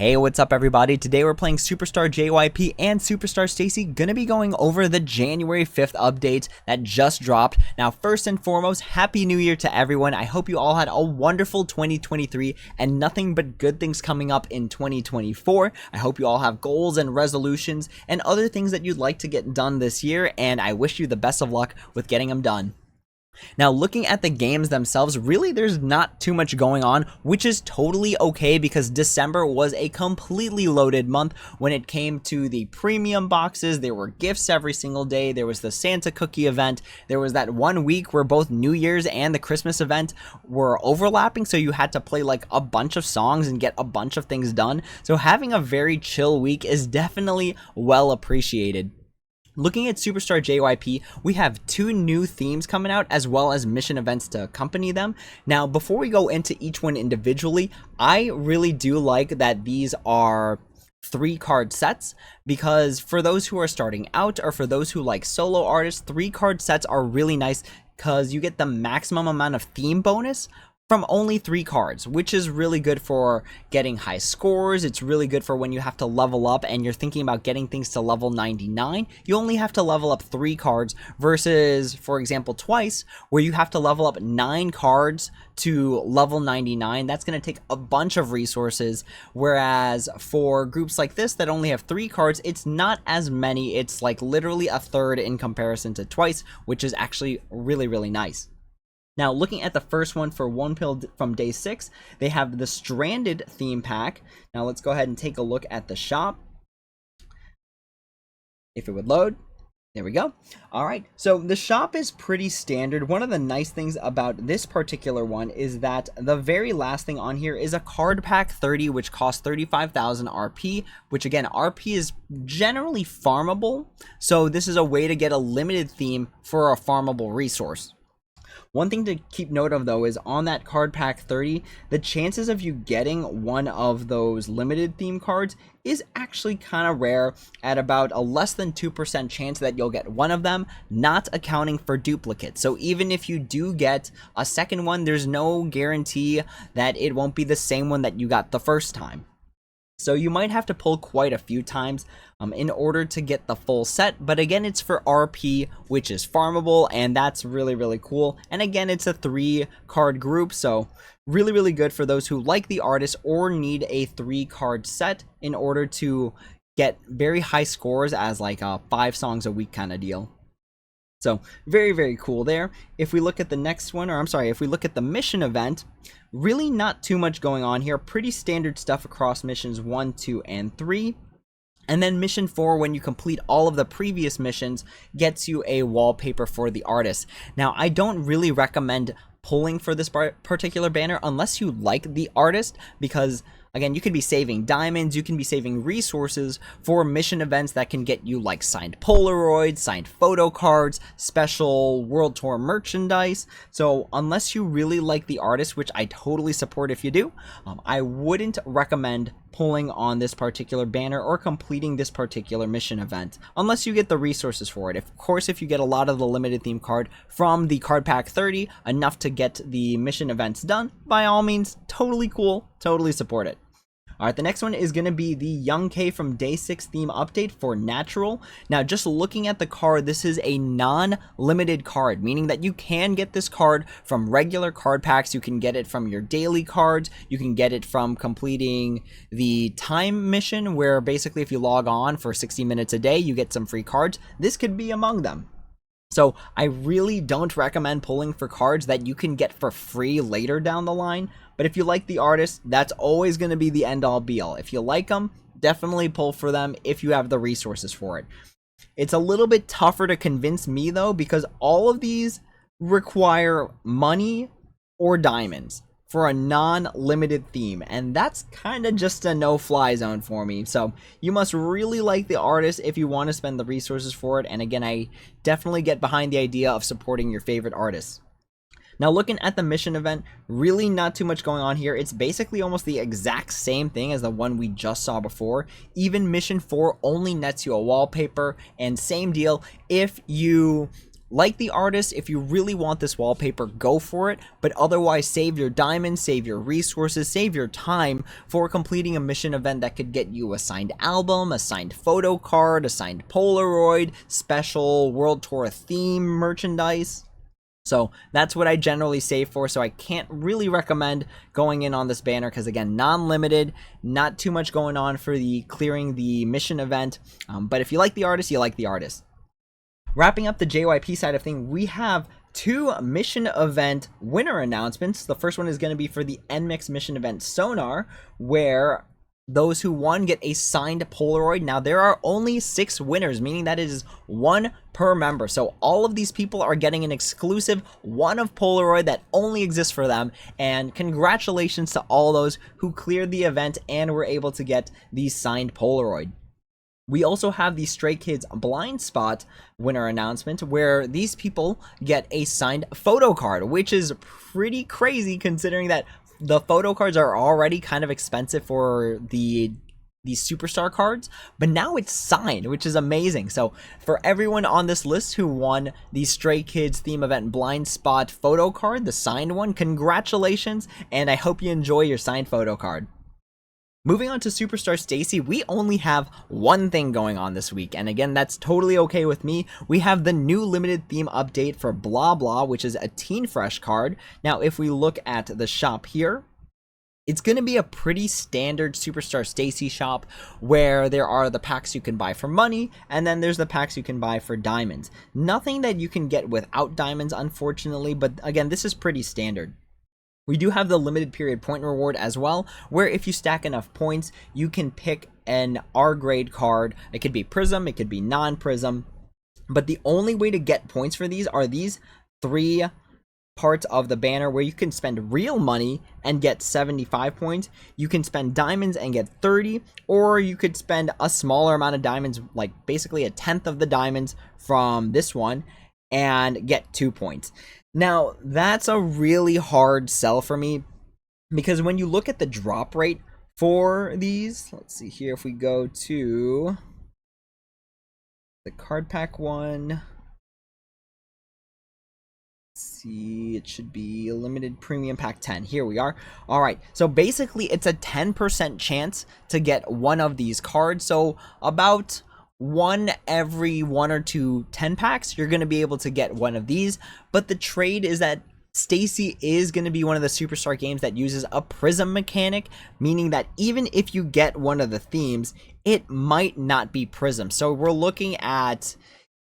Hey, what's up everybody? Today we're playing Superstar JYP and Superstar STAYC. Gonna be going over the January 5th updates that just dropped. Now, first and foremost, Happy New Year to everyone. I hope you all had a wonderful 2023 and nothing but good things coming up in 2024. I hope you all have goals and resolutions and other things that you'd like to get done this year, and I wish you the best of luck with getting them done. Now, looking at the games themselves, really there's not too much going on, which is totally okay because December was a completely loaded month when it came to the premium boxes. There were gifts every single day. There was the Santa cookie event. There was that 1 week where both New Year's and the Christmas event were overlapping, so you had to play like a bunch of songs and get a bunch of things done. So having a very chill week is definitely well appreciated. Looking at Superstar JYP, we have 2 new themes coming out as well as mission events to accompany them. Now, before we go into each one individually, I really do like that these are 3-card sets, because for those who are starting out or for those who like solo artists, 3-card sets are really nice because you get the maximum amount of theme bonus from only 3 cards, which is really good for getting high scores. It's really good for when you have to level up and you're thinking about getting things to level 99. You only have to level up 3 cards versus, for example, Twice, where you have to level up 9 cards to level 99. That's going to take a bunch of resources, whereas for groups like this that only have 3 cards, it's not as many. It's like literally a third in comparison to Twice, which is actually really nice. Now, looking at the first one for Wonpil from day 6, they have the Stranded theme pack. Now, let's go ahead and take a look at the shop. If it would load. There we go. All right, so the shop is pretty standard. One of the nice things about this particular one is that the very last thing on here is a card pack 30, which costs 35,000 RP, which again, RP is generally farmable. So this is a way to get a limited theme for a farmable resource. One thing to keep note of though is on that card pack 30, the chances of you getting one of those limited theme cards is actually kind of rare, at about a less than 2% chance that you'll get one of them, not accounting for duplicates. So even if you do get a second one, there's no guarantee that it won't be the same one that you got the first time. So you might have to pull quite a few times in order to get the full set. But again, it's for RP, which is farmable, and that's really cool. And again, it's a 3-card group, so really good for those who like the artist or need a 3-card set in order to get very high scores as like a 5 songs a week kind of deal. So very cool there. If we look at the next one, or I'm sorry, if we look at the mission event, really not too much going on here. Pretty standard stuff across missions 1, 2, and 3. And then mission 4, when you complete all of the previous missions, gets you a wallpaper for the artist. Now, I don't really recommend pulling for this particular banner unless you like the artist, because again, you could be saving diamonds, you can be saving resources for mission events that can get you like signed Polaroids, signed photo cards, special World Tour merchandise. So unless you really like the artist, which I totally support if you do, I wouldn't recommend pulling on this particular banner or completing this particular mission event unless you get the resources for it. Of course, if you get a lot of the limited theme card from the card pack 30, enough to get the mission events done, by all means, totally cool, totally support it. All right, the next one is going to be the Young K from Day 6 theme update for Natural. Now, just looking at the card, this is a non-limited card, meaning that you can get this card from regular card packs. You can get it from your daily cards. You can get it from completing the time mission, where basically if you log on for 60 minutes a day, you get some free cards. This could be among them. So I really don't recommend pulling for cards that you can get for free later down the line. But if you like the artist, that's always going to be the end all be all. If you like them, definitely pull for them if you have the resources for it. It's a little bit tougher to convince me though, because all of these require money or diamonds for a non-limited theme, and that's kind of just a no-fly zone for me. So you must really like the artist if you want to spend the resources for it. And again, I definitely get behind the idea of supporting your favorite artists. Now, looking at the mission event, really not too much going on here. It's basically almost the exact same thing as the one we just saw before. Even mission 4 only nets you a wallpaper, and same deal, if you like the artist, if you really want this wallpaper, go for it, but otherwise save your diamonds, save your resources, save your time for completing a mission event that could get you a signed album, a signed photo card, a signed Polaroid, special World Tour theme merchandise. So that's what I generally save for, so I can't really recommend going in on this banner because, again, non-limited, not too much going on for the clearing the mission event, but if you like the artist, you like the artist. Wrapping up the JYP side of things, we have 2 mission event winner announcements. The first one is going to be for the NMIXX mission event Sonar, where those who won get a signed Polaroid. Now, there are only 6 winners, meaning that it is 1 per member. So all of these people are getting an exclusive one of Polaroid that only exists for them. And congratulations to all those who cleared the event and were able to get the signed Polaroid. We also have the Stray Kids Blind Spot winner announcement, where these people get a signed photo card, which is pretty crazy considering that the photo cards are already kind of expensive for these superstar cards, but now it's signed, which is amazing. So for everyone on this list who won the Stray Kids theme event Blind Spot photo card, the signed one, congratulations, and I hope you enjoy your signed photo card. Moving on to Superstar STAYC, we only have one thing going on this week, and again, that's totally okay with me. We have the new limited theme update for Blah Blah, which is a Teen Fresh card. Now, if we look at the shop here, it's going to be a pretty standard Superstar STAYC shop where there are the packs you can buy for money, and then there's the packs you can buy for diamonds. Nothing that you can get without diamonds, unfortunately, but again, this is pretty standard. We do have the limited period point reward as well, where if you stack enough points, you can pick an R grade card. It could be Prism, it could be non-Prism, but the only way to get points for these are these 3 parts of the banner where you can spend real money and get 75 points. You can spend diamonds and get 30, or you could spend a smaller amount of diamonds, like basically a 10th of the diamonds from this one, and get 2 points. Now, that's a really hard sell for me, because when you look at the drop rate for these, let's see here, if we go to the card pack one, let's see, it should be a limited premium pack 10. Here we are. All right, so basically it's a 10% chance to get one of these cards, so about 1 every 1 or 2 10 packs, you're going to be able to get one of these. But the trade is that STAYC is going to be one of the Superstar games that uses a Prism mechanic, meaning that even if you get one of the themes, it might not be Prism. So we're looking at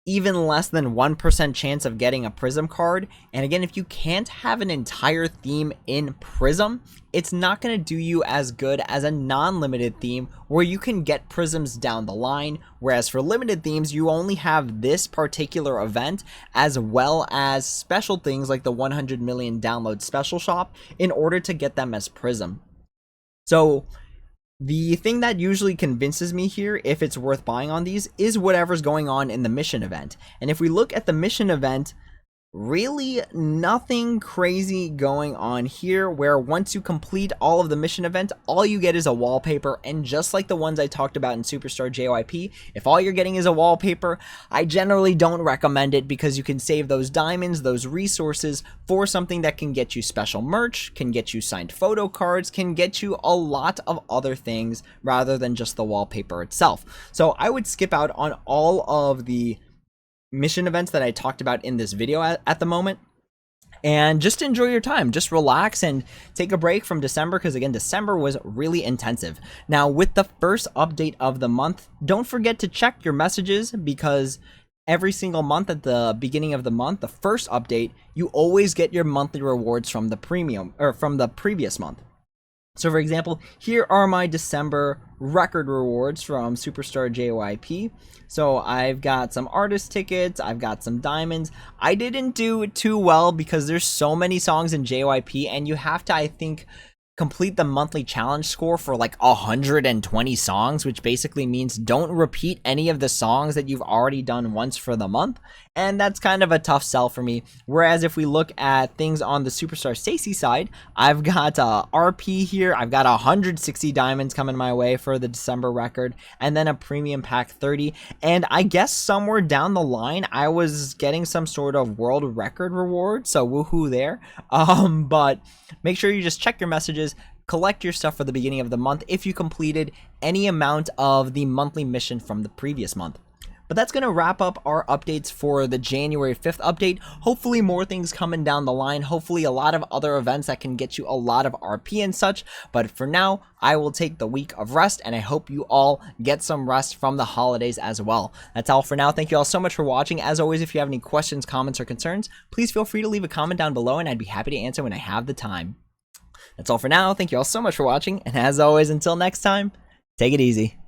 even less than 1% chance of getting a Prism card. And again, if you can't have an entire theme in Prism, it's not going to do you as good as a non-limited theme where you can get Prisms down the line. Whereas for limited themes, you only have this particular event as well as special things like the 100 million download special shop in order to get them as Prism. So the thing that usually convinces me here if it's worth buying on these is whatever's going on in the mission event. And if we look at the mission event, really nothing crazy going on here, where once you complete all of the mission event, all you get is a wallpaper. And just like the ones I talked about in Superstar JYP, if all you're getting is a wallpaper, I generally don't recommend it, because you can save those diamonds, those resources, for something that can get you special merch, can get you signed photo cards, can get you a lot of other things rather than just the wallpaper itself. So I would skip out on all of the mission events that I talked about in this video at the moment, and just enjoy your time. Just relax and take a break from December, because again, December was really intensive. Now, with the first update of the month, don't forget to check your messages, because every single month at the beginning of the month, the first update, you always get your monthly rewards from the premium or from the previous month. So for example, here are my December record rewards from Superstar JYP. So I've got some artist tickets, I've got some diamonds. I didn't do too well because there's so many songs in JYP, and you have to, I think, complete the monthly challenge score for like 120 songs, which basically means don't repeat any of the songs that you've already done once for the month. And that's kind of a tough sell for me. Whereas if we look at things on the Superstar STAYC side, I've got RP here. I've got 160 diamonds coming my way for the December record, and then a premium pack 30. And I guess somewhere down the line, I was getting some sort of world record reward. So woohoo there. But make sure you just check your messages, collect your stuff for the beginning of the month if you completed any amount of the monthly mission from the previous month. But that's going to wrap up our updates for the January 5th update. Hopefully more things coming down the line. Hopefully a lot of other events that can get you a lot of RP and such. But for now, I will take the week of rest, and I hope you all get some rest from the holidays as well. That's all for now. Thank you all so much for watching. As always, if you have any questions, comments, or concerns, please feel free to leave a comment down below, and I'd be happy to answer when I have the time. That's all for now. Thank you all so much for watching, and as always, until next time, take it easy.